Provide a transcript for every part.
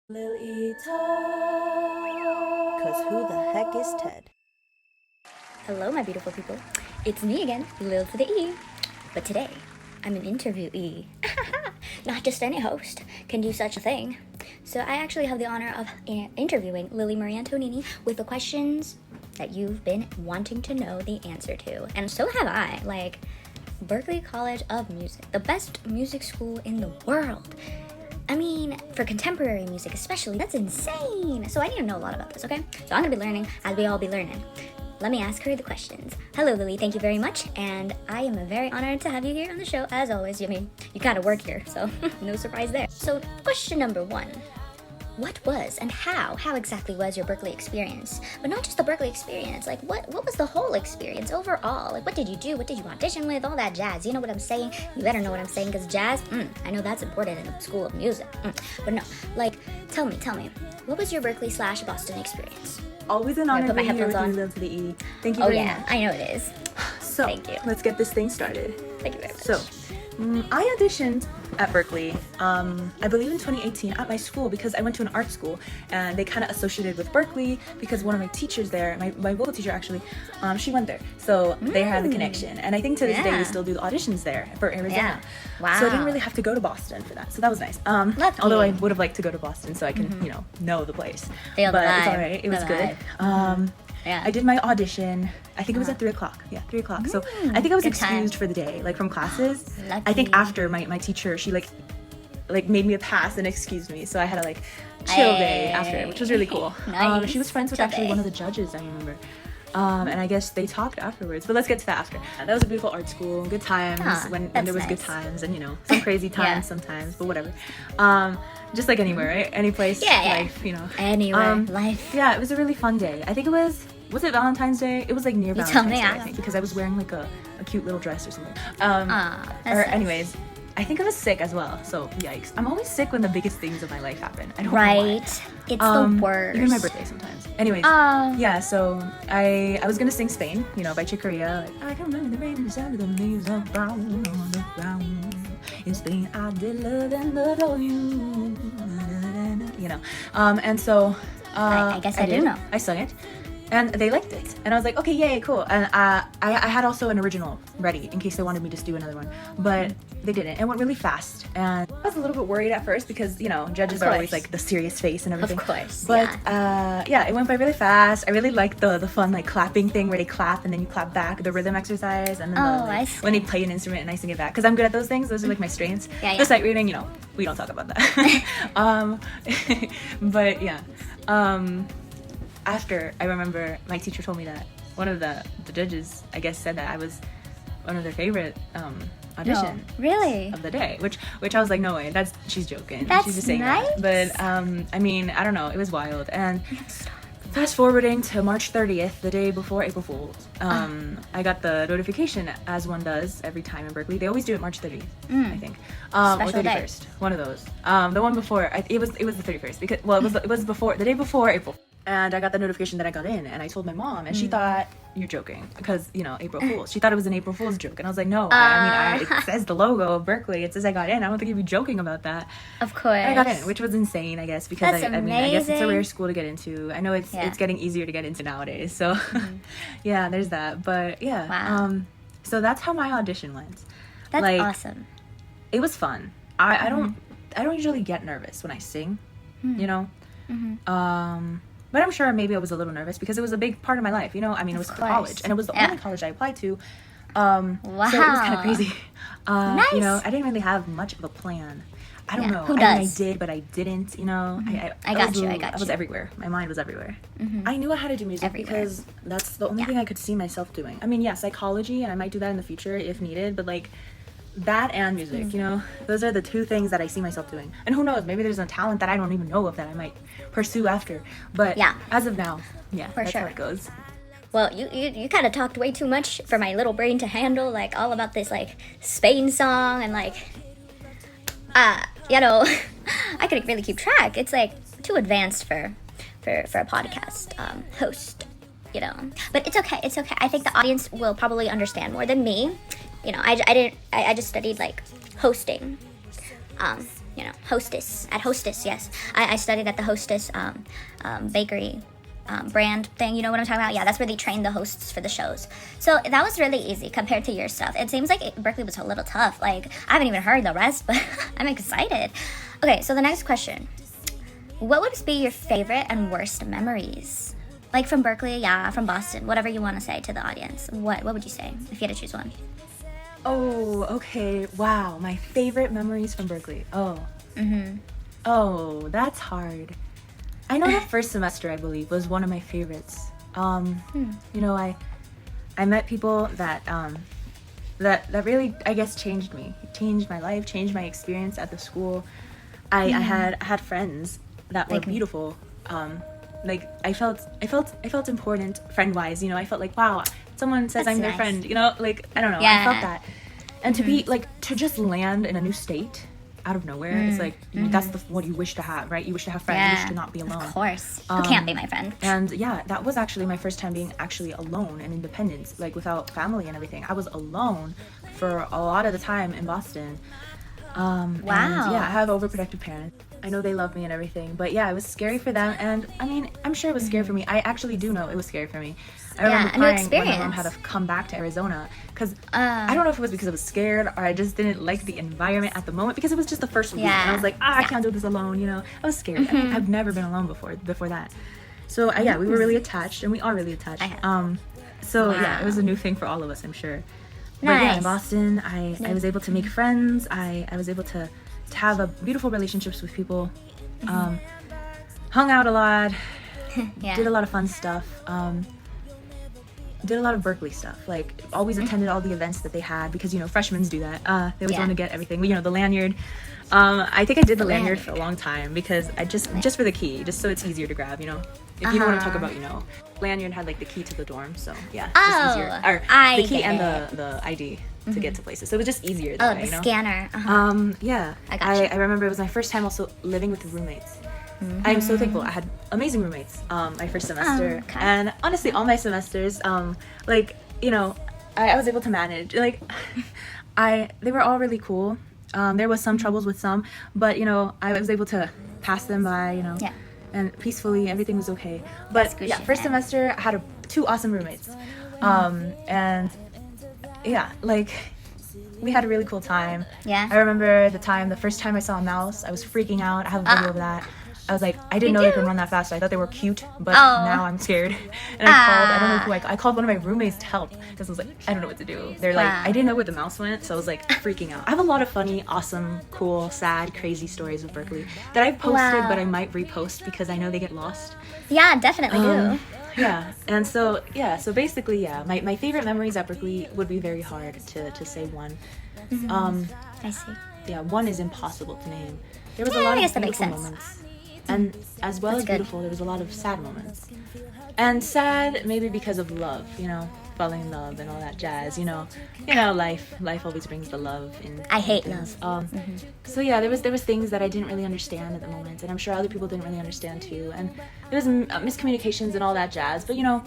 Lil-E talk. Cause who the heck is Ted? Hello, my beautiful people. It's me again, Lil to the E. But today, I'm an interviewee. Not just any host can do such a thing. So I actually have the honor of interviewing Lily Marie Antonini with the questions that you've been wanting to know the answer to. And so have I. Like, Berkeley College of Music, the best music school in the world. I mean, for contemporary music especially, that's insane. So I need to know a lot about this, okay? So I'm gonna be learning as we all be learning. Let me ask her the questions. Hello, Lily, thank you very much. And I am very honored to have you here on the show, as always. I mean, you kind of work here, so no surprise there. So question number one. What was and how exactly was your Berkeley experience? But not just the Berkeley experience, like what was the whole experience overall? Like what did you do? What did you audition with? All that jazz. You know what I'm saying? You better know what I'm saying, because jazz, I know that's important in a school of music. But no, like, tell me, what was your Berkeley/Boston experience? Always an honor put my being here headphones with you, on. Lil to the E. Thank you Oh very yeah, much. I know it is. So, Thank you. let's get this thing started. Thank you very much. So, I auditioned at Berkeley, I believe in 2018 at my school, because I went to an art school and they kind of associated with Berkeley because one of my teachers there, my vocal teacher actually, she went there. So they had the connection. And I think to this day Yeah. they still do the auditions there for Arizona. Yeah. Wow. So I didn't really have to go to Boston for that. So that was nice. Lucky. Although I would have liked to go to Boston so I can, know the place. Feel the But it's vibe. alright. It was The good. vibe. Yeah. I did my audition. I think it was at 3 o'clock. Yeah, 3 o'clock. So I think I was Good time. excused for the day, like from classes. I Lucky. think after my teacher, she like made me a pass and excused me. So I had a chill day after, which was really cool. Nice. She was friends with Chill actually day. one of the judges, I remember. And I guess they talked afterwards. But let's get to that after. That was a beautiful art school. Good times when that's there was good nice. times, and some crazy times sometimes, but whatever. Just like anywhere, right? Any place, Yeah. life, Anywhere, life. Yeah, it was a really fun day. I think it was it Valentine's Day? It was like near tell Valentine's me, Day, I yeah. think, because I was wearing like a cute little dress or something. That's Or nice. anyways, I think I was sick as well, so yikes. I'm always sick when the biggest things of my life happen. I don't know why. Right. It's the worst. Even my birthday sometimes. Anyways, yeah, so I was gonna sing Spain, by Chick Corea. Like, I can remember the rain and the sound of the leaves are brown on the ground. In Spain, I did love and adore you. And so I guess I do know. I sung it. And they liked it. And I was like, okay, yay, cool. And I had also an original ready in case they wanted me to just do another one. But they didn't. It went really fast. And I was a little bit worried at first because, judges are always like the serious face and everything. Of course, But yeah, it went by really fast. I really liked the fun clapping thing where they clap and then you clap back, the rhythm exercise. And then I see. when they play an instrument and I sing it back. Because I'm good at those things. Those are like my strengths. Yeah. The sight reading, we don't talk about that. But yeah. After, I remember my teacher told me that one of the judges, I guess, said that I was one of their favorite audition Really? of the day, which I was like, no way, she's joking. That's She's just saying nice. that. But I mean, I don't know, it was wild. And fast forwarding to March 30th, the day before April Fool's, I got the notification, as one does every time in Berkeley. They always do it March 30th, I think, or Special day. 31st, one of those. The one before, it was the 31st because it was before the day before April. And I got the notification that I got in, and I told my mom, and she thought, you're joking, because, April Fool's. She thought it was an April Fool's joke, and I was like, no, it says the logo of Berkeley, it says I got in, I don't think you'd be joking about that. Of course. And I got in, which was insane, I guess, because That's I mean, I guess it's a amazing. rare school to get into. I know it's getting easier to get into nowadays, so yeah, there's that. But yeah, Wow. so that's how my audition went. That's awesome. It was fun. I don't usually get nervous when I sing, but I'm sure maybe I was a little nervous because it was a big part of my life, I mean, it was college, and it was the only college I applied to. So it was kind of crazy. Nice. I didn't really have much of a plan. I don't know. Who I mean, I does? did, but I didn't. I got you. I was everywhere. My mind was everywhere. I knew I had to do music Everywhere. because that's the only thing I could see myself doing. I mean, yeah, psychology, and I might do that in the future if needed, but that and music, those are the two things that I see myself doing. And who knows, maybe there's a talent that I don't even know of that I might pursue after. But as of now, that's sure. how it goes. Well, you kind of talked way too much for my little brain to handle, all about this, Spain song, and, I couldn't really keep track. It's, too advanced for a podcast host, But it's okay, I think the audience will probably understand more than me. I just studied, hosting. hostess at Hostess. Yes, I studied at the Hostess bakery brand thing. You know what I'm talking about? Yeah, that's where they train the hosts for the shows. So that was really easy compared to your stuff. It seems like Berkeley was a little tough. Like, I haven't even heard the rest, but I'm excited. Okay, so the next question. What would be your favorite and worst memories? Like from Berkeley, yeah, from Boston, whatever you want to say to the audience. What would you say if you had to choose one? Oh, okay. Wow, my favorite memories from Berkeley. Oh. Oh, that's hard. I know the first semester, I believe, was one of my favorites. You know, I met people that that really, I guess, changed me, changed my life, changed my experience at the school. I had friends that were beautiful. Like I felt important friend-wise. You know, I felt like, wow, someone says I'm their friend. You know, like I don't know, I felt that. And to be like to just land in a new state out of nowhere, it's like that's what you wish to have, right? You wish to have friends. You wish to not be alone. Of course, who can't be my friend? And yeah, that was actually my first time being actually alone and independent, like without family and everything. I was alone for a lot of the time in Boston. And yeah, I have overprotective parents. I know they love me and everything, but yeah, it was scary for them. And I mean, I'm sure it was scary for me. I actually do know it was scary for me. I remember crying when my mom had to come back to Arizona because I don't know if it was because I was scared or I just didn't like the environment at the moment because it was just the first week and I was like, I can't do this alone, you know. I was scared. I mean, I've never been alone before that. So yeah, we were really attached and we are really attached. So yeah, it was a new thing for all of us, I'm sure. But yeah, in Boston, I was able to make friends. I was able to have a beautiful relationships with people. Hung out a lot. Did a lot of fun stuff. Did a lot of Berkeley stuff. Like always attended all the events that they had because you know freshmen do that. They always want to get everything. You know, the lanyard. I think I did the lanyard for a long time because I just for the key, just so it's easier to grab. You know, if you know what I'm talking about, you know. Lanyard had like the key to the dorm, so yeah, just easier. Or the key and the ID to get to places, so it was just easier. That way, the you know? Scanner. Yeah. I remember it was my first time also living with roommates. I am so thankful. I had amazing roommates my first semester, and honestly, all my semesters, like you know, I was able to manage. Like, they were all really cool. There was some troubles with some, but you know, I was able to pass them by. You know. Yeah. And peacefully, everything was okay. But yeah, first semester, I had two awesome roommates. And yeah, like, we had a really cool time. Yeah. I remember the first time I saw a mouse, I was freaking out. I have a video of that. I was like, I didn't know they could run that fast. I thought they were cute, but now I'm scared. And I don't know who I called one of my roommates to help because I was like, I don't know what to do. They're like, I didn't know where the mouse went, so I was like freaking out. I have a lot of funny, awesome, cool, sad, crazy stories of Berkeley that I've posted, but I might repost because I know they get lost. Yeah, definitely do. Yeah, and so basically, yeah, my favorite memories at Berkeley would be very hard to say one. I see. Yeah, one is impossible to name. There was a lot of beautiful moments. And as well as beautiful, there was a lot of sad moments. And sad maybe because of love, you know, falling in love and all that jazz, you know, life always brings the love in. I hate love. So yeah, there was things that I didn't really understand at the moment, and I'm sure other people didn't really understand too. And there was miscommunications and all that jazz, but you know,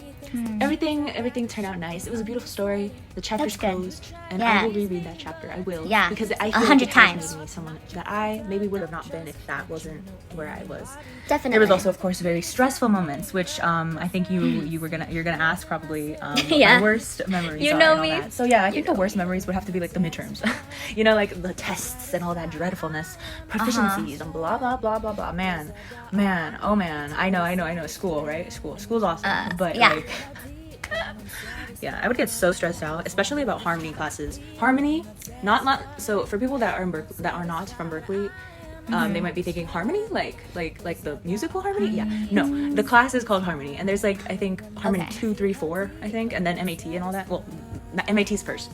everything turned out nice. It was a beautiful story. The chapter's closed, and I will reread that chapter. I will, because I feel 100 like times. Made me someone that I maybe would have not been if that wasn't where I was. Definitely. There was also, of course, very stressful moments, which I think you're gonna ask probably. My worst memories. You know me. So yeah, I think the worst memories would have to be like the midterms. You know, like the tests and all that dreadfulness, proficiencies and blah blah blah blah blah. Man, oh man, I know. School, right? School's awesome, but like. Yeah, I would get so stressed out, especially about harmony classes. Harmony, not so for people that are that are not from Berkeley, they might be thinking harmony, like the musical harmony. Yeah, no, the class is called harmony, and there's like I think harmony 2, 3, 4, I think, and then MAT and all that. Well, MAT's first,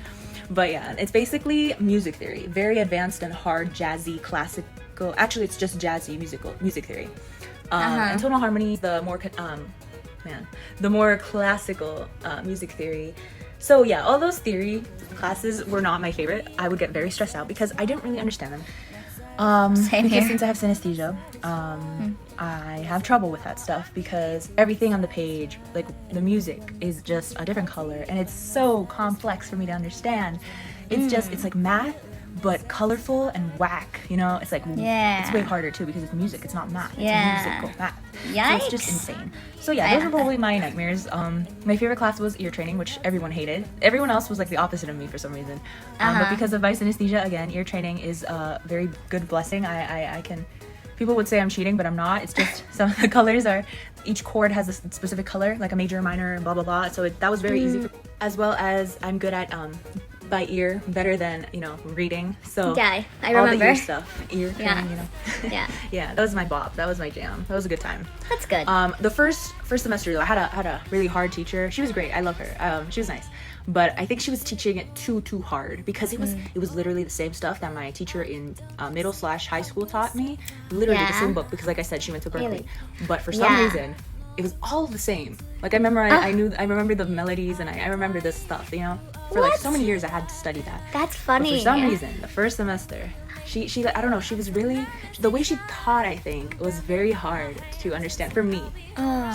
but yeah, it's basically music theory, very advanced and hard, jazzy, classical. Actually, it's just jazzy music theory. And tonal harmony, the more classical music theory. So yeah, all those theory classes were not my favorite. I would get very stressed out because I didn't really understand them. Because since I have synesthesia, I have trouble with that stuff because everything on the page, like the music, is just a different color and it's so complex for me to understand. It's just, it's like math but colorful and whack, you know? It's like, it's way harder too because it's music, it's not math. It's musical math. Yikes. So it's just insane. So yeah, those are probably my nightmares. My favorite class was ear training, which everyone hated. Everyone else was like the opposite of me for some reason. But because of my synesthesia, again, ear training is a very good blessing. I can, people would say I'm cheating, but I'm not. It's just some of the colors are, each chord has a specific color, like a major, minor, and blah, blah, blah. So that was very easy for me. As well as I'm good at by ear better than, you know, reading. So yeah, I all remember the ear stuff, ear training, you know. Yeah. Yeah, that was my bop. That was my jam. That was a good time. That's good. The first semester though, I had a really hard teacher. She was great. I love her. She was nice, but I think she was teaching it too hard because it was literally the same stuff that my teacher in middle/high school taught me. Literally the same book because, like I said, she went to Berkeley. Really? But for some reason, it was all the same. Like I remember, I remember the melodies and I remember this stuff. You know, for like so many years I had to study that. That's funny. But for some reason, the first semester, she I don't know, she was really, the way she taught, I think, was very hard to understand for me.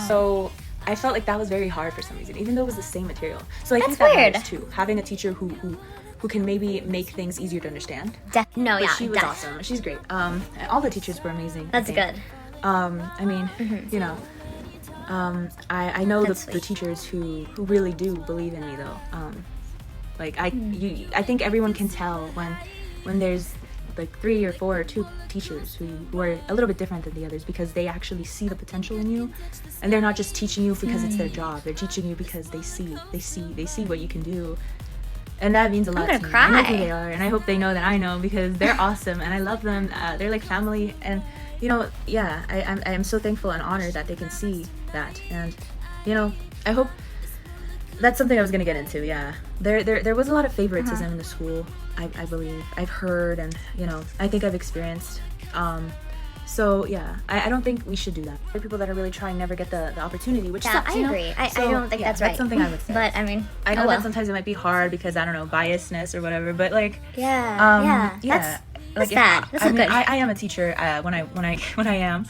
So I felt like that was very hard for some reason, even though it was the same material. So I think that matters too, having a teacher who can maybe make things easier to understand. She was awesome. She's great. All the teachers were amazing. That's good. I mean, you know, I know the teachers who really do believe in me though. Like I think everyone can tell when there's like 3 or 4 or 2 teachers who are a little bit different than the others because they actually see the potential in you, and they're not just teaching you because it's their job. They're teaching you because they see what you can do, and that means a lot to me. I know who they are, and I hope they know that I know because they're awesome and I love them. They're like family, and you know, yeah, I am so thankful and honored that they can see that, and you know, I hope. That's something I was gonna get into. Yeah, there was a lot of favoritism in the school. I believe I've heard, and you know, I think I've experienced. So yeah, I don't think we should do that. There are people that are really trying never get the opportunity, which sucks. I agree. I don't think that's right. That's something I would say. But I mean, I know that sometimes it might be hard because I don't know, biasness or whatever. But like, that's sad. That's not good. I am a teacher when I am.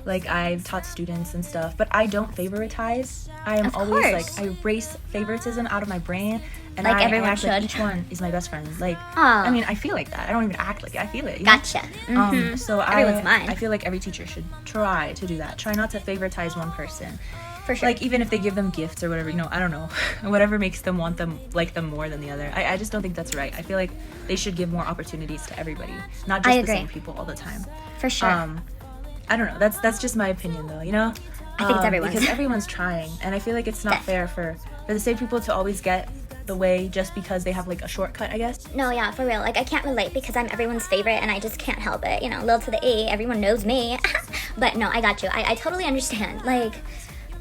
Like I've taught students and stuff, but I don't favoritize. I am always like, I erase favoritism out of my brain, and like I everyone act should. like each one is my best friend. Like, I mean, I feel like that. I don't even act like it. I feel it. You Gotcha. know? So Everyone's mine. I feel like every teacher should try to do that. Try not to favoritize one person. For sure. Like even if they give them gifts or whatever, you know, I don't know, whatever makes them want them like them more than the other. I just don't think that's right. I feel like they should give more opportunities to everybody, not just the same people all the time. For sure. I don't know. That's just my opinion, though. You know, I think it's everyone's. because everyone's trying, and I feel like it's not fair for the same people to always get the way just because they have like a shortcut, I guess. No, yeah, for real. Like I can't relate because I'm everyone's favorite, and I just can't help it. You know, Lil to the E, everyone knows me. But no, I got you. I totally understand. Like,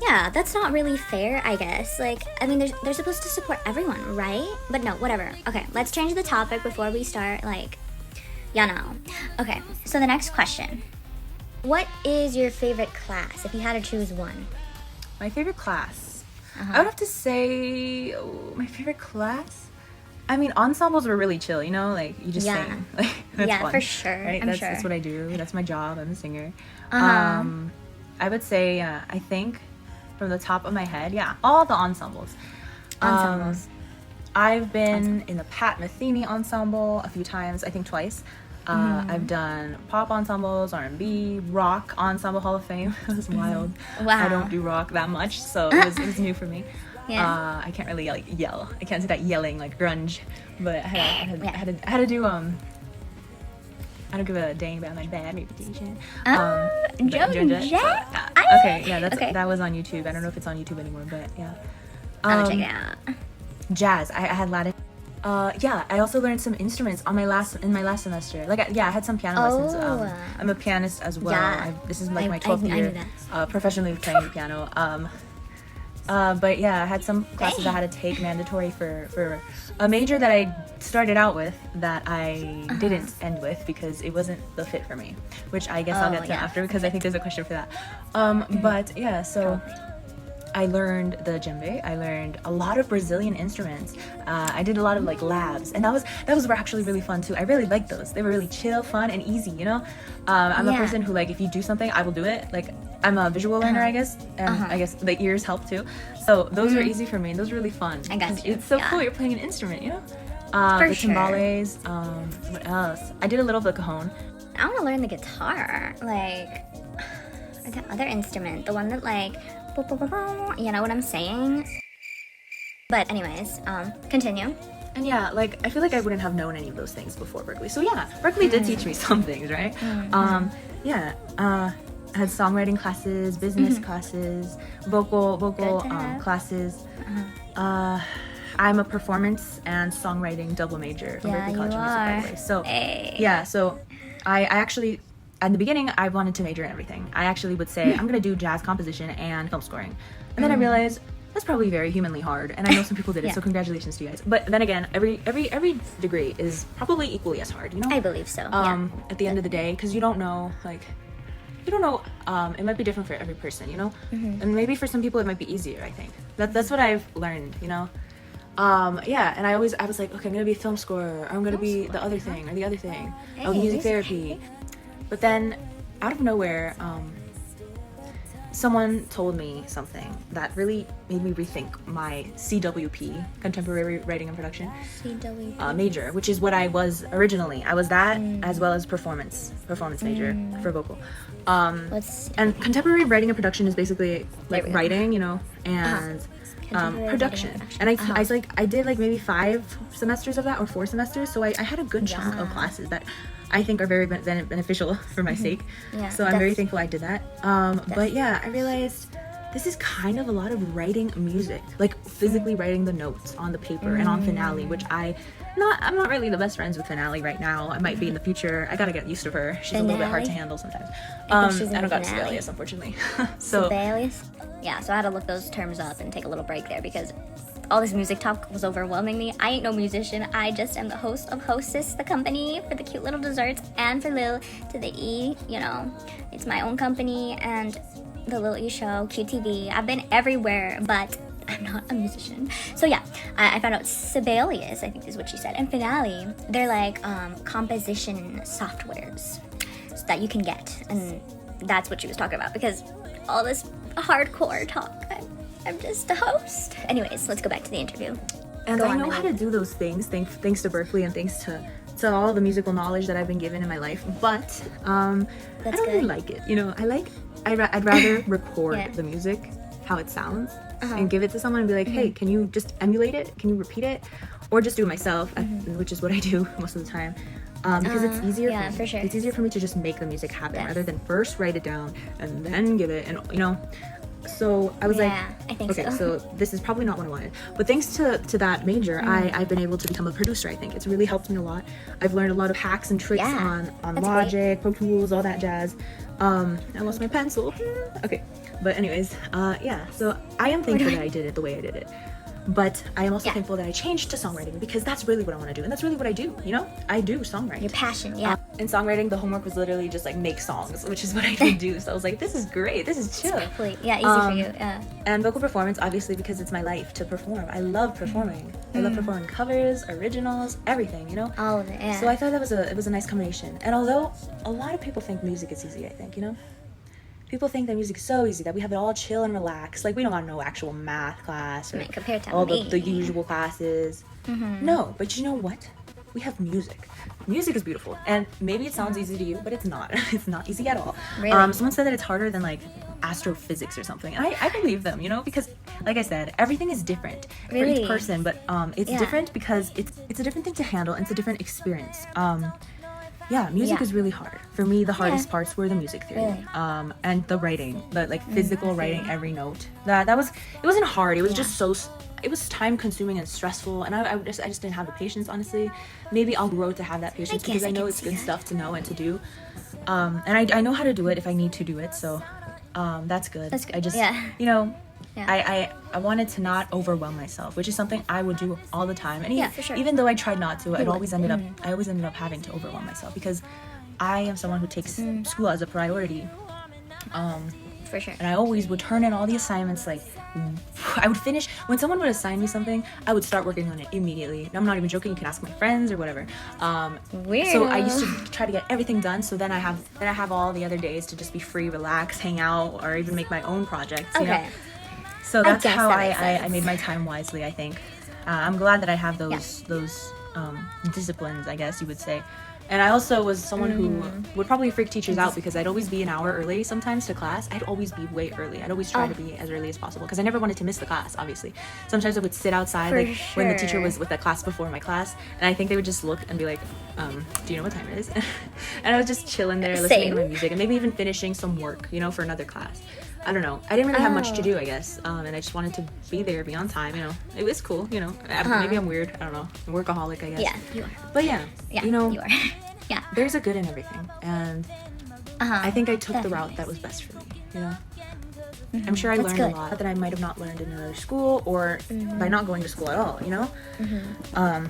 yeah, that's not really fair, I guess. Like, I mean, they're supposed to support everyone, right? But no, whatever. Okay, let's change the topic before we start. Like, you know. Okay, so the next question. What is your favorite class, if you had to choose one? My favorite class? I would have to say, my favorite class? I mean, ensembles were really chill, you know? Like, you just sing. Like, that's fun, for sure. right? I'm sure. That's what I do. That's my job. I'm a singer. I would say, I think, from the top of my head, all the ensembles. I've been in the Pat Metheny ensemble a few times, I think twice. I've done pop ensembles, R&B, rock ensemble Hall of Fame. It was wild. Wow. I don't do rock that much, so it was new for me. I can't really yell. I can't do that yelling like grunge, but I had to do I don't give a dang about my bad reputation. That was on YouTube. I don't know if it's on YouTube anymore, but yeah. I'll check it out. Jazz. I had Latin. I also learned some instruments in my last semester. Like, I had some piano lessons. I'm a pianist as well. Yeah. This is like my 12th year professionally playing the piano. But yeah, I had some classes I had to take mandatory for a major that I started out with that I didn't end with because it wasn't the fit for me, which I guess I'll get to after because I think there's a question for that. But yeah, so I learned the djembe. I learned a lot of Brazilian instruments. I did a lot of like labs, and that was actually really fun too. I really liked those. They were really chill, fun, and easy. You know, I'm a person who, like, if you do something, I will do it. Like, I'm a visual learner, I guess, and I guess the ears help too. So those were easy for me, and those were really fun. I got you. It's so cool. You're playing an instrument, you know. For the sure. timbales. What else? I did a little bit of cajon. I want to learn the guitar, like the other instrument, the one that like, you know what I'm saying? But anyways, continue. And yeah, like I feel like I wouldn't have known any of those things before Berkeley. So yeah, Berkeley did teach me some things, right? Yeah. I had songwriting classes, business classes, vocal classes. I'm a performance and songwriting double major from Berkeley College of Music, by the way. So yeah, so I actually, at the beginning, I wanted to major in everything. I actually would say I'm gonna do jazz composition and film scoring, and then I realized that's probably very humanly hard, and I know some people did it, so congratulations to you guys. But then again, every degree is probably equally as hard, you know? I believe so. At the end of the day, because you don't know, it might be different for every person, you know? And maybe for some people it might be easier, I think. That's what I've learned, you know? Yeah, and I was like, okay, I'm gonna be a film scorer, or I'm gonna be the other thing, or the other thing, or music therapy. But then, out of nowhere, someone told me something that really made me rethink my CWP, Contemporary Writing and Production, major, which is what I was originally. I was that as well as performance major for vocal. And Contemporary Writing and Production is basically like writing, you know, and production. And I did like maybe 5 semesters of that, or 4 semesters, so I had a good chunk of classes that I think are very beneficial for my sake. So I'm very thankful I did that. But yeah, I realized this is kind of a lot of writing music, like physically writing the notes on the paper and on Finale, which I'm not really the best friends with Finale right now. I might be in the future. I gotta get used to her. She's a little bit hard to handle sometimes. I don't got Sibelius, unfortunately. So Sibelius? Yeah, so I had to look those terms up and take a little break there because all this music talk was overwhelming me. I ain't no musician. I just am the host of Hostess, the company for the cute little desserts, and for Lil to the E, you know. It's my own company and the Lil-E show, QTV. I've been everywhere, but I'm not a musician. So yeah, I found out Sibelius, I think is what she said, and Finale, they're like composition softwares that you can get, and that's what she was talking about, because all this hardcore talk, I'm just a host. Anyways, let's go back to the interview. And I know how to do those things, thanks to Berkeley and thanks to all the musical knowledge that I've been given in my life. But I don't really like it. You know, I'd rather record the music, how it sounds, and give it to someone and be like, hey, can you just emulate it? Can you repeat it? Or just do it myself, which is what I do most of the time. Because it's easier for me. For sure. It's easier for me to just make the music happen rather than first write it down and then give it, and you know. So I was like, I think okay, so this is probably not what I wanted. But thanks to that major, I've been able to become a producer, I think. It's really helped me a lot. I've learned a lot of hacks and tricks on Logic, Pro Tools, all that jazz. I lost my pencil. Okay, but anyways, yeah, so I am thankful that I did it the way I did it. But I am also thankful that I changed to songwriting, because that's really what I want to do, and that's really what I do, you know? I do songwriting. Your passion, In songwriting, the homework was literally just like make songs, which is what I did do. So I was like, this is great, this is chill. Yeah, easy for you, yeah. And vocal performance, obviously, because it's my life to perform. I love performing. I love performing covers, originals, everything, you know? All of it, yeah. So I thought it was a nice combination. And although a lot of people think music is easy, I think, you know? People think that music is so easy, that we have it all chill and relax. Like, we don't have no actual math class or compared to all the usual classes. No, but you know what? We have music. Music is beautiful. And maybe it sounds easy to you, but it's not. It's not easy at all. Really? Someone said that it's harder than, like, astrophysics or something. And I believe them, you know? Because, like I said, everything is different for each person. But it's different because it's a different thing to handle, and it's a different experience. Yeah, music is really hard. For me, the hardest parts were the music theory, and the writing, the like physical writing every note. It wasn't hard. It was just it was time consuming and stressful, and I just didn't have the patience, honestly. Maybe I'll grow to have that patience because I know it's good stuff to know and to do. And I know how to do it if I need to do it, so that's good. That's good. I just, you know, I wanted to not overwhelm myself, which is something I would do all the time. And for sure. Even though I tried not to, I always ended up having to overwhelm myself, because I am someone who takes school as a priority. For sure. And I always would turn in all the assignments, like, I would finish, when someone would assign me something, I would start working on it immediately. And I'm not even joking, you can ask my friends or whatever. So I used to try to get everything done, so then I have all the other days to just be free, relax, hang out, or even make my own projects, you know? So that's how I made my time wisely, I think. I'm glad that I have those disciplines, I guess you would say. And I also was someone who would probably freak teachers out because I'd always be an hour early sometimes to class. I'd always be way early. I'd always try to be as early as possible because I never wanted to miss the class, obviously. Sometimes I would sit outside when the teacher was with the class before my class, and I think they would just look and be like, do you know what time it is? And I was just chilling there listening to my music and maybe even finishing some work, you know, for another class. I don't know. I didn't really have much to do, I guess. And I just wanted to be there, be on time, you know. It was cool, you know. Maybe I'm weird. I don't know. I'm a workaholic, I guess. Yeah, you are. But yeah, you know, you are. Yeah. There's a good in everything. And I think I took the route that was best for me, you know. I'm sure I learned a lot that I might have not learned in another school or by not going to school at all, you know.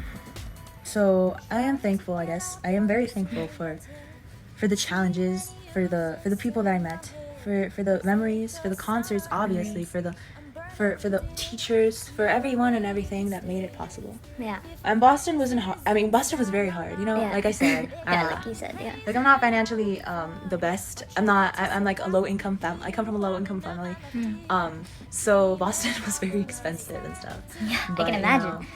So I am thankful, I guess. I am very thankful for the challenges, for the people that I met, for the memories, for the concerts, obviously, for the teachers, for everyone and everything that made it possible. Yeah. And Boston wasn't hard. I mean, Boston was very hard, you know, like I said. Like you said, yeah. Like, I'm not financially the best. I'm like a low-income family. I come from a low-income family. So Boston was very expensive and stuff. Yeah, but, I can imagine.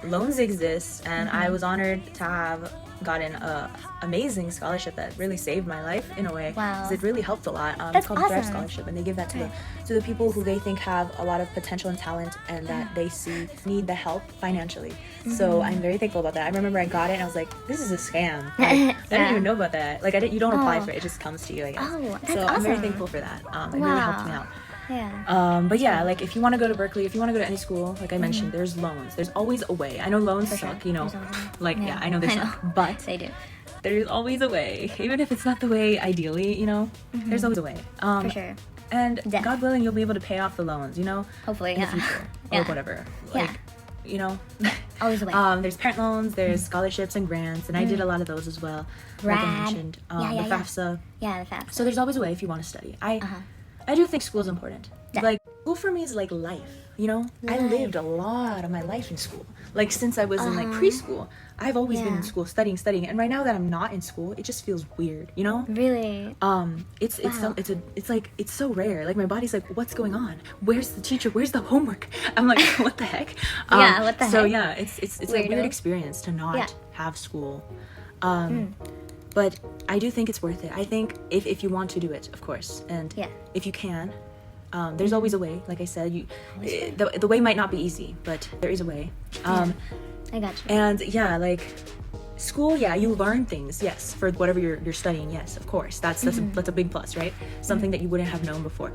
Loans exist, and I was honored to have gotten a amazing scholarship that really saved my life in a way. Wow. Because it really helped a lot. That's it's called awesome. Thrive Scholarship, and they give that to the people who they think have a lot of potential and talent and that they see need the help financially. So I'm very thankful about that. I remember I got it and I was like, this is a scam. Like, I didn't even know about that. Like, you don't apply for it, it just comes to you, I guess. Oh, that's so awesome. I'm very thankful for that. It really helped me out. Yeah. But yeah, like if you want to go to Berkeley, if you want to go to any school, like I mentioned, there's loans. There's always a way. I know loans suck, you know. Like, yeah, I know they suck, but they do. There's always a way. Even if it's not the way ideally, you know, there's always a way. For sure. And God willing, you'll be able to pay off the loans, you know, hopefully, in the future or whatever. Like, you know, always a way. There's parent loans, there's scholarships and grants, and I did a lot of those as well. Like I mentioned, the FAFSA. Yeah, the FAFSA. So there's always a way if you want to study. I do think school is important. Like, school for me is like life, you know? I lived a lot of my life in school. Like, since I was in like preschool, I've always been in school studying. And right now that I'm not in school, it just feels weird, you know? Really? It's so rare. Like, my body's like, what's going on? Where's the teacher? Where's the homework? I'm like, what the heck? What the heck? So yeah, it's a weird experience to not have school. But I do think it's worth it. I think if you want to do it, of course, and if you can, there's always a way. Like I said, the way might not be easy, but there is a way. I got you. And yeah, like school, you learn things, yes, for whatever you're studying, yes, of course. That's a big plus, right? Something that you wouldn't have known before.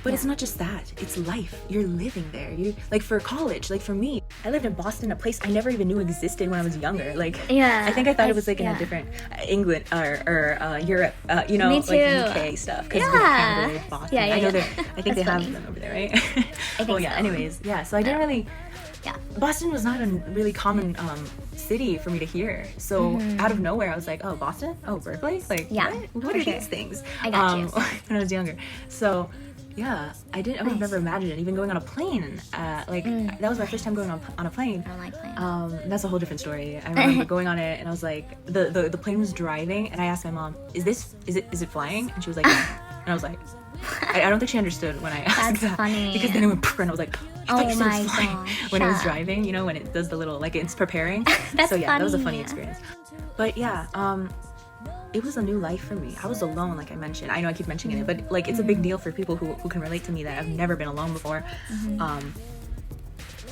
But it's not just that, it's life. You're living there. You like for college, like for me, I lived in Boston, a place I never even knew existed when I was younger. Like I think I thought it was like in a different England or Europe, you know, like UK stuff. Because Canada is Boston. I know I think they have them over there, right? Well, yeah. Anyways, so I didn't really. Boston was not a really common city for me to hear. So out of nowhere, I was like, oh, Boston? Oh, Berkeley? Like, what are these things? I got you. When I was younger. So yeah, I would have never imagined it. Even going on a plane, that was my first time going on a plane. I don't like planes. That's a whole different story. I remember going on it, and I was like, the plane was driving, and I asked my mom, is it flying? And she was like, yeah. And I was like, I don't think she understood when I asked that. Funny. Because then it went and I was like, I thought you said it was flying. gosh. When it was driving, you know, when it does the little, like it's preparing. That's so yeah, that was a funny funny. experience. But yeah, it was a new life for me. I was alone, like I mentioned. I know I keep mentioning it, but like it's a big deal for people who can relate to me that have never been alone before.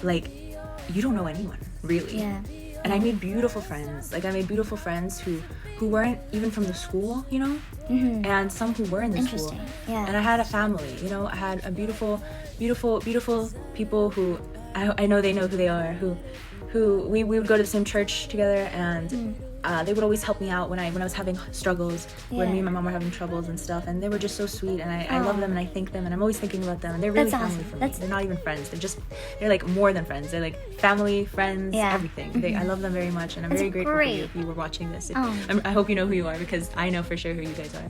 Like, you don't know anyone, really. Yeah. And I made beautiful friends. Like, I made beautiful friends who weren't even from the school, you know? And some who were in the school. Yeah. And I had a family, you know? I had a beautiful people who I know they know who they are, who we would go to the same church together, and they would always help me out when I was having struggles, when me and my mom were having troubles and stuff, and they were just so sweet, and I love them and I thank them, and I'm always thinking about them, and they're really family for me. They're not even friends. They're like more than friends. They're like family, friends, everything. I love them very much, and I'm very grateful for you if you were watching this. I hope you know who you are, because I know for sure who you guys are.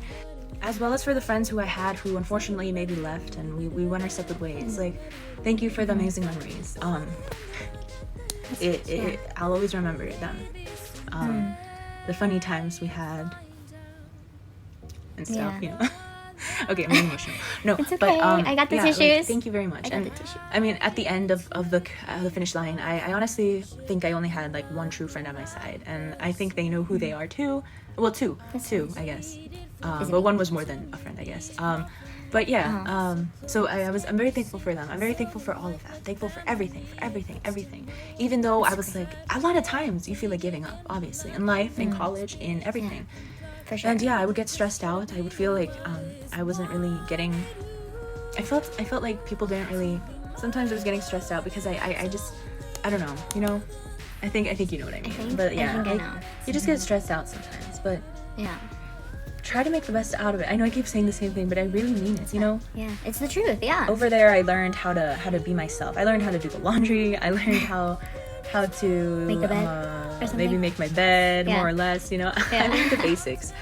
As well as for the friends who I had who unfortunately maybe left and we went our separate ways. Like, thank you for the amazing memories. I'll always remember them. The funny times we had and stuff, you know. Okay, I'm getting emotional. No, It's but okay. I got the yeah, like, tissues. thank you very much. I got And the tissue. I mean, at the end of the finish line, I honestly think I only had like one true friend at my side, and I think they know who they are too. Well, two, I guess. But one was more than a friend, I guess. But yeah, so I'm very thankful for them. I'm very thankful for all of that. Thankful for everything, everything. Even though I was like, a lot of times you feel like giving up, obviously, in life, in college, in everything. For sure. And yeah, I would get stressed out. I would feel like I wasn't really getting. I felt like people didn't really. Sometimes I was getting stressed out because I just, I don't know. You know, I think you know what I mean. But yeah, I know. you just get stressed out sometimes. But Yeah. try to make the best out of it. I know I keep saying the same thing, but I really mean it. You know. Yeah. It's the truth. Yeah. Over there, I learned how to be myself. I learned how to do the laundry. I learned how to Make the bed or something? maybe make my bed, Yeah. more or less. You know, Yeah. I learned the basics.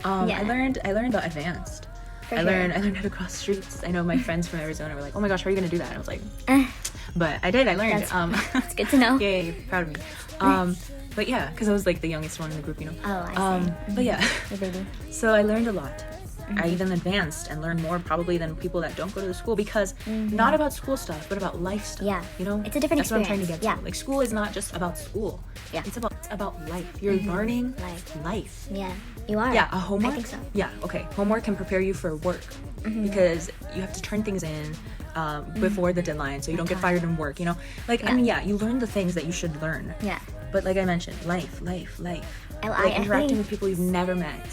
Yeah. I learned the advanced. For I sure. learned how to cross streets. I know my friends from Arizona were like, "Oh my gosh, how are you gonna do that?" I was like, Eh, "But I did. I learned." It's good to know. Yay, proud of me. But yeah, because I was like the youngest one in the group, you know. Oh, I see. But yeah, The baby. so I learned a lot. I even advanced and learned more probably than people that don't go to the school, because not about school stuff, but about life stuff. Yeah. You know, It's a different That's what I'm trying to get experience. to. Like, school is not just about school. Yeah. It's about life. You're learning life. Yeah. You are. Yeah, a homework. I think so. Yeah, okay. Homework can prepare you for work because you have to turn things in before the deadline, so you don't get fired in work. You know, like I mean, yeah, you learn the things that you should learn. Yeah. But like I mentioned, life. I Like interacting think- with people you've never met.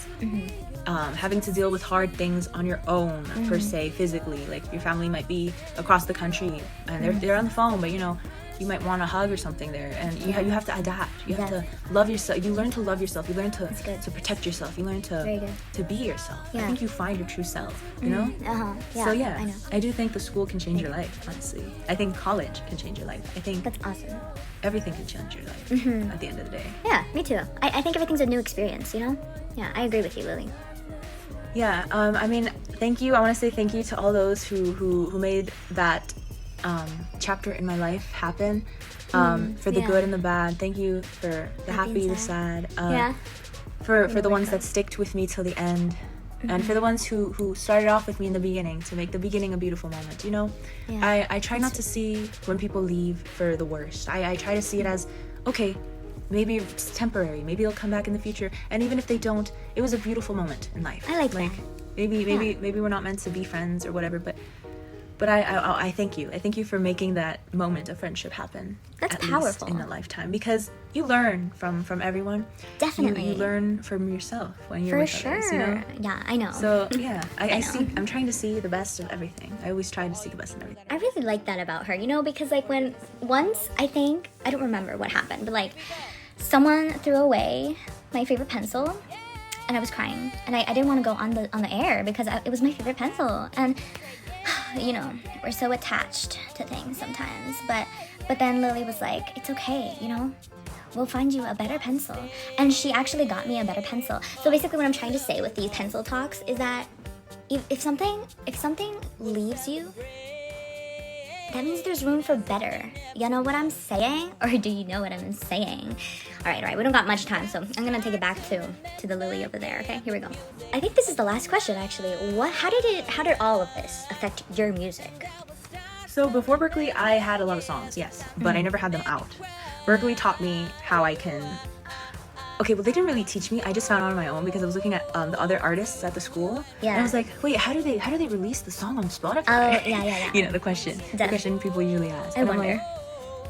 Having to deal with hard things on your own, per se, physically. Like your family might be across the country and they're on the phone, but you know, you might want a hug or something there, and you have to adapt. You have to love yourself. You learn to love yourself. You learn to protect yourself. You learn Very good. to be yourself. I Yeah. think you find your true self. You know. Yeah. So yeah, I know. I do think the school can change your life. Honestly, I think college can change your life. I think That's awesome. everything can change your life at the end of the day. Yeah, me too. I think everything's a new experience, you know? Yeah, I agree with you, Lily. Yeah, I mean, thank you. I want to say thank you to all those who made that chapter in my life happen, for the yeah. good and the bad. Thank you for the happy, the sad. Yeah. For the ones that sticked with me till the end, and for the ones who started off with me in the beginning to make the beginning a beautiful moment. You know, Yeah. I try not to see when people leave for the worst. I try to see it as, okay, maybe it's temporary. Maybe they'll come back in the future. And even if they don't, it was a beautiful moment in life. I like that. Maybe we're not meant to be friends or whatever, but I thank you. I thank you for making that moment of friendship happen. That's at least powerful. in a lifetime, because you learn from everyone. Definitely. You learn from yourself when you're For with sure. others, you know? Yeah, I know. So yeah, I know. see. I'm trying to see the best of everything. I always try to see the best in everything. I really like that about her, you know, because like once I think, I don't remember what happened, but like someone threw away my favorite pencil and I was crying and I didn't want to go on the air because it was my favorite pencil, and you know, we're so attached to things sometimes, but then Lily was like, it's okay, you know, we'll find you a better pencil, and she actually got me a better pencil. So basically what I'm trying to say with these pencil talks is that if something leaves you, that means there's room for better. You know what I'm saying? Or do you know what I'm saying? All right, we don't got much time, so I'm gonna take it back to the Lily over there, okay? Here we go. I think this is the last question, actually. How did all of this affect your music? So before Berkeley, I had a lot of songs, yes, but I never had them out. Berkeley taught me how I can. Okay, well, they didn't really teach me. I just found out on my own because I was looking at the other artists at the school. Yeah. And I was like, wait, how do they release the song on Spotify? Oh, yeah. You know, the question people usually ask. I And I'm wonder.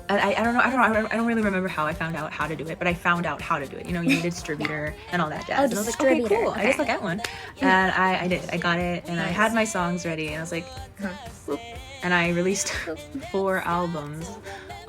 like, I don't know. I don't really remember how I found out how to do it, but I found out how to do it. You know, you need a distributor and all that jazz. Oh, and I was like, okay, distributor. cool. Okay. I guess I'll get one. And I did. I got it, and I had my songs ready, and I was like, whoop. And I released 4 albums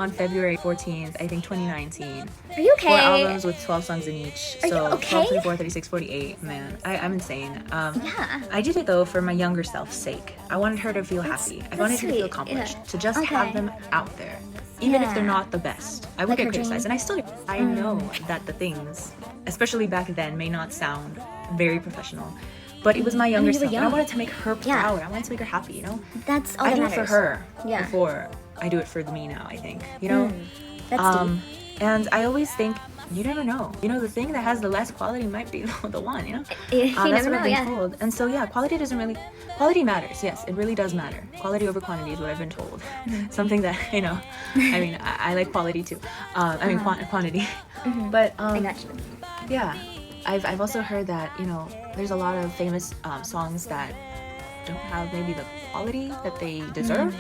on February 14th, I think 2019. Are you okay? 4 albums with 12 songs in each. Are you So okay? 12, 24, 36, 48. Man, I'm insane. Yeah. I did it though for my younger self's sake. I wanted her to feel happy. I wanted her to feel sweet. accomplished. Yeah. To just Okay. have them out there. Even if they're Yeah. not the best. I would Like get her criticized. dream. And I still do. I know that the things, especially back then, may not sound very professional. But it was my younger you were self. And I young. wanted to make her Yeah. proud. I wanted to make her happy, you know? That's all I that do it matters. for her Yeah. before I do it for me now, I think. You know? That's deep. And I always think, you never know. You know, the thing that has the less quality might be the one, you know? You That's never what I've know, been told. And so, yeah, quality matters. Yes, it really does matter. Quality over quantity is what I've been told. Something that, you know, I mean, I like quality too. Quantity. But, I got you. yeah, I've also heard that, you know, there's a lot of famous songs that don't have maybe the quality that they deserve.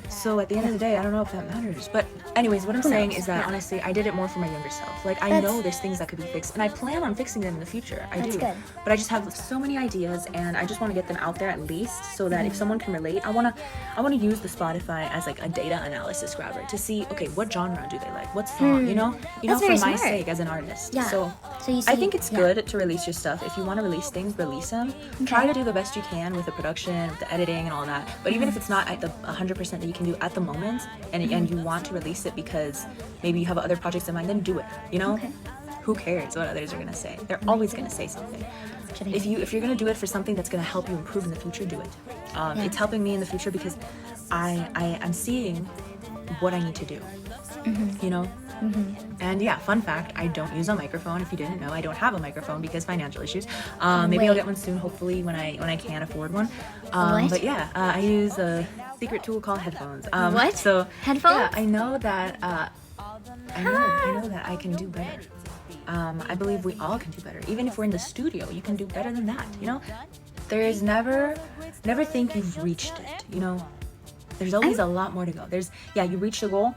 So at the end of the day, I don't know if that matters. But anyways, what I'm saying is that honestly, I did it more for my younger self. Like, I know there's things that could be fixed, and I plan on fixing them in the future. I do. Good. But I just have so many ideas, and I just want to get them out there at least, so that if someone can relate, I want to use the Spotify as like a data analysis grabber to see, okay, what genre do they like? What song? You know, That's for very my smart. sake as an artist. Yeah. So you see, I think it's good to release your stuff. If you want to release things, release them. Try to do the best you can with the production, with the editing, and all that. But even if it's not at the 100% that you can do at the moment, and you want to release it because maybe you have other projects in mind, then do it. You know, who cares what others are gonna say? They're always gonna say something. If you're gonna do it for something that's gonna help you improve in the future, do it. It's helping me in the future because I'm seeing what I need to do. You know. And yeah, fun fact, I don't use a microphone. If you didn't know, I don't have a microphone because financial issues. Maybe I'll get one soon, hopefully, when I can afford one. But yeah, I use a secret tool called headphones. What? So Headphones? yeah, I know that I know that I can do better. I believe we all can do better. Even if we're in the studio, you can do better than that. You know, there is never think you've reached it. You know, there's always a lot more to go. You reached the goal,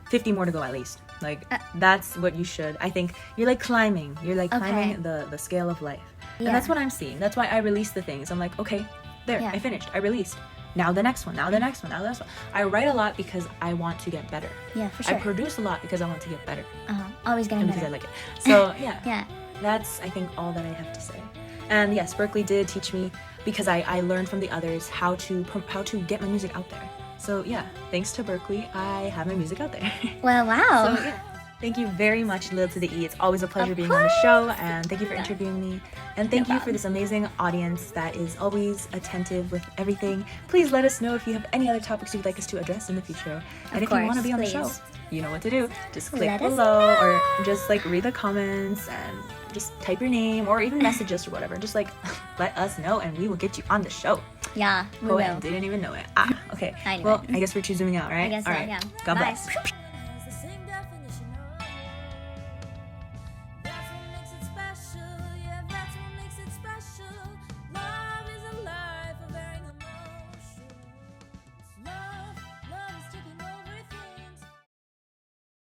50 more to go at least. Like, that's what you should. I think you're like climbing. You're like climbing the scale of life. And that's what I'm seeing. That's why I release the things. I'm like, okay, there, I finished. I released. Now the next one. Now the next one. Now the next one. I write a lot because I want to get better. Yeah, for sure. I produce a lot because I want to get better. Always getting And better. because I like it. So yeah. Yeah. That's, I think, all that I have to say. And yes, Berkeley did teach me, because I learned from the others how to get my music out there. So yeah, thanks to Berkeley, I have my music out there. Well, wow. So yeah, thank you very much, Lil to the E. It's always a pleasure being on the show, and thank you for interviewing me. And thank you for this amazing audience that is always attentive with everything. Please let us know if you have any other topics you'd like us to address in the future. And if you want to be on the show, you know what to do. Just click Let us below, or just like read the comments and just type your name, or even message us or whatever. Just like let us know, and we will get you on the show. Yeah, we Oh, will. I didn't even know it. Okay. I knew Well, it. I guess we're zooming out, right? I guess so, All right. yeah. God Bye. bless.